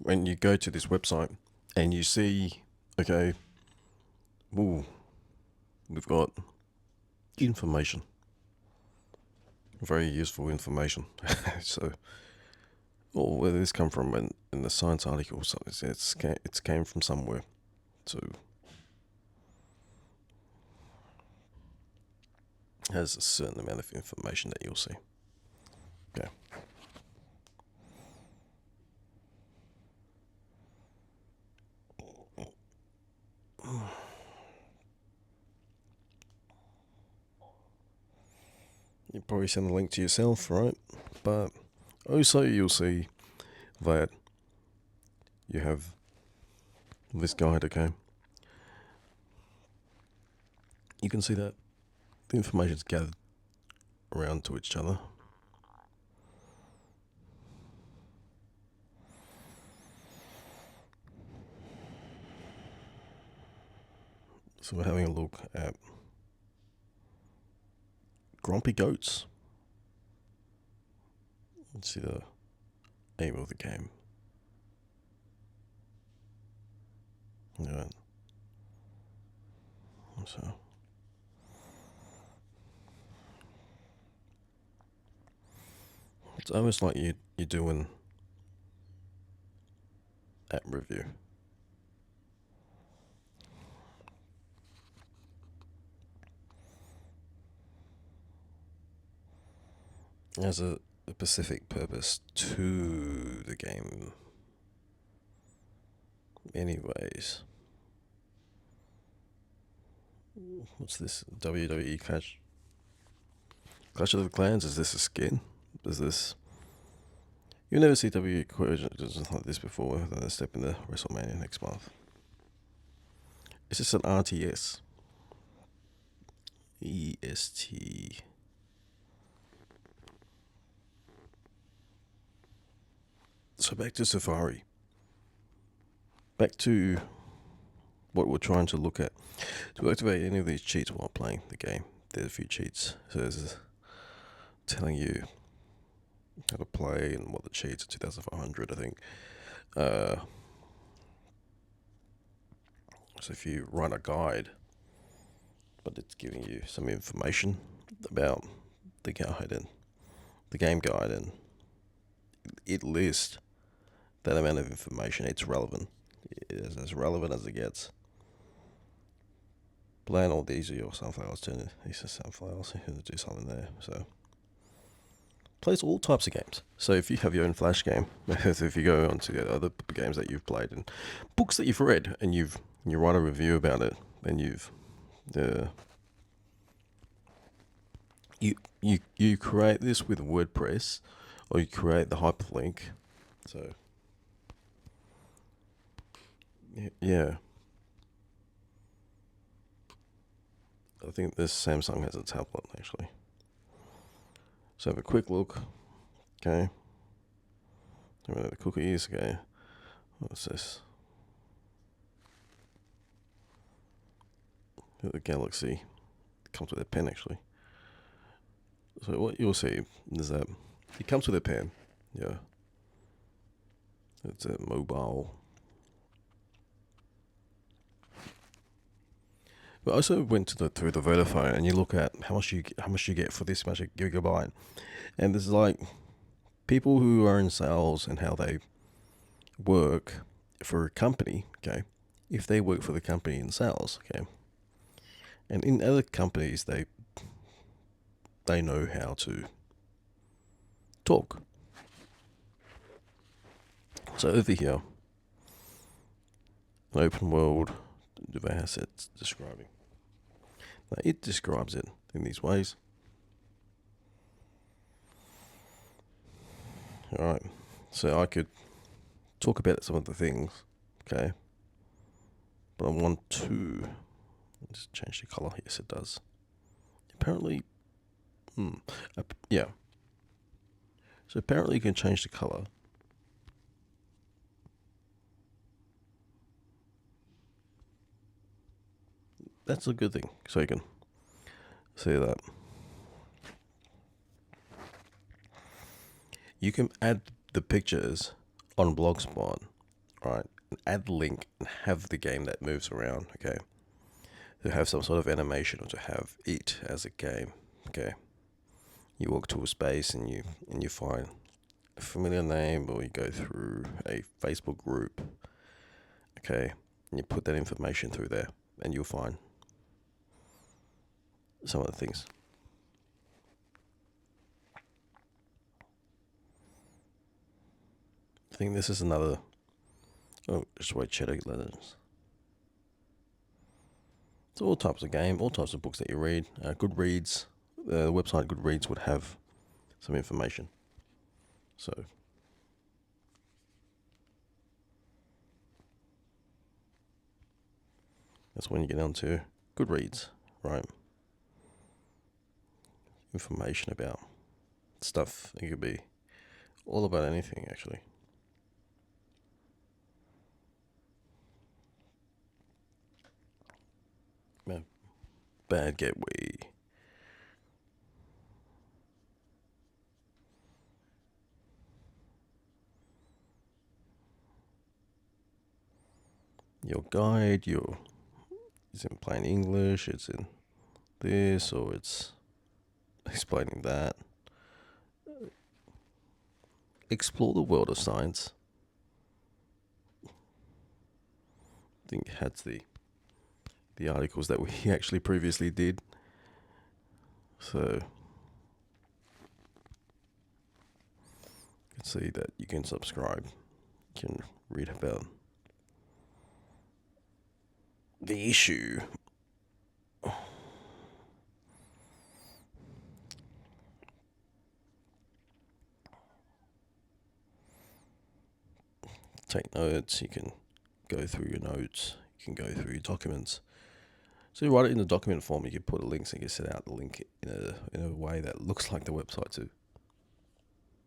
when you go to this website and you see, okay, ooh, we've got information, very useful information. So, or where did this come from? In the science article, so it's came from somewhere. So, it has a certain amount of information that you'll see. Okay. You probably send the link to yourself, right? But also you'll see that you have this guide, okay? You can see that the information's gathered around to each other. So we're having a look at grumpy goats. Let's see the aim of the game. Alright. So it's almost like you're doing app review. There's a specific purpose to the game. Anyways, what's this? WWE Clash of the Clans? Is this a skin? Is this? You'll never see WWE equations like this before. Then they step into WrestleMania next month. Is this an RTS? EST. So back to Safari. Back to what we're trying to look at. To activate any of these cheats while playing the game, there's a few cheats. So there's telling you how to play and what the cheats are 2500, I think. So if you write a guide, but it's giving you some information about the guide and the game guide, and it lists that amount of information. It's relevant. It is as relevant as it gets. Plant all these are your sunflowers. Turn these are sunflowers. You're going to do something there. So plays all types of games. So if you have your own Flash game, if you go on to the other games that you've played and books that you've read, and you write a review about it, then you create this with WordPress, or you create the hyperlink. So yeah, I think this Samsung has a tablet actually. So have a quick look. Okay. The cookies. Okay. What's this? The Galaxy. It comes with a pen actually. So what you'll see is that it comes with a pen. Yeah. It's a mobile. But I also went through the Vodafone, and you look at how much you get for this much a gigabyte, and there's like people who are in sales and how they work for a company. Okay, if they work for the company in sales, okay, and in other companies they know how to talk. So over here, an open world device it's describing. Now it describes it in these ways. Alright, so I could talk about some of the things, okay, but I want to just change the color. Yes, it does. Apparently, yeah. So apparently you can change the color. That's a good thing. So you can see that. You can add the pictures on Blogspot right? And add the link and have the game that moves around, okay? To have some sort of animation or to have it as a game, okay? You walk to a space and you find a familiar name, or you go through a Facebook group, okay? And you put that information through there and you'll find some of the things. I think this is another. Oh, just wait, Shadow Legends. So all types of game, all types of books that you read. Goodreads, the website Goodreads would have some information. So that's when you get down to Goodreads, right? Information about stuff. It could be all about anything, actually. Bad gateway. Your guide, it's in plain English, it's in this, or it's explaining that. Explore the world of science. I think it had the articles that we actually previously did. So you can see that you can subscribe. You can read about the issue. Take notes. You can go through your notes. You can go through your documents. So you write it in the document form. You can put a link, so you can set out the link in a way that looks like the website too.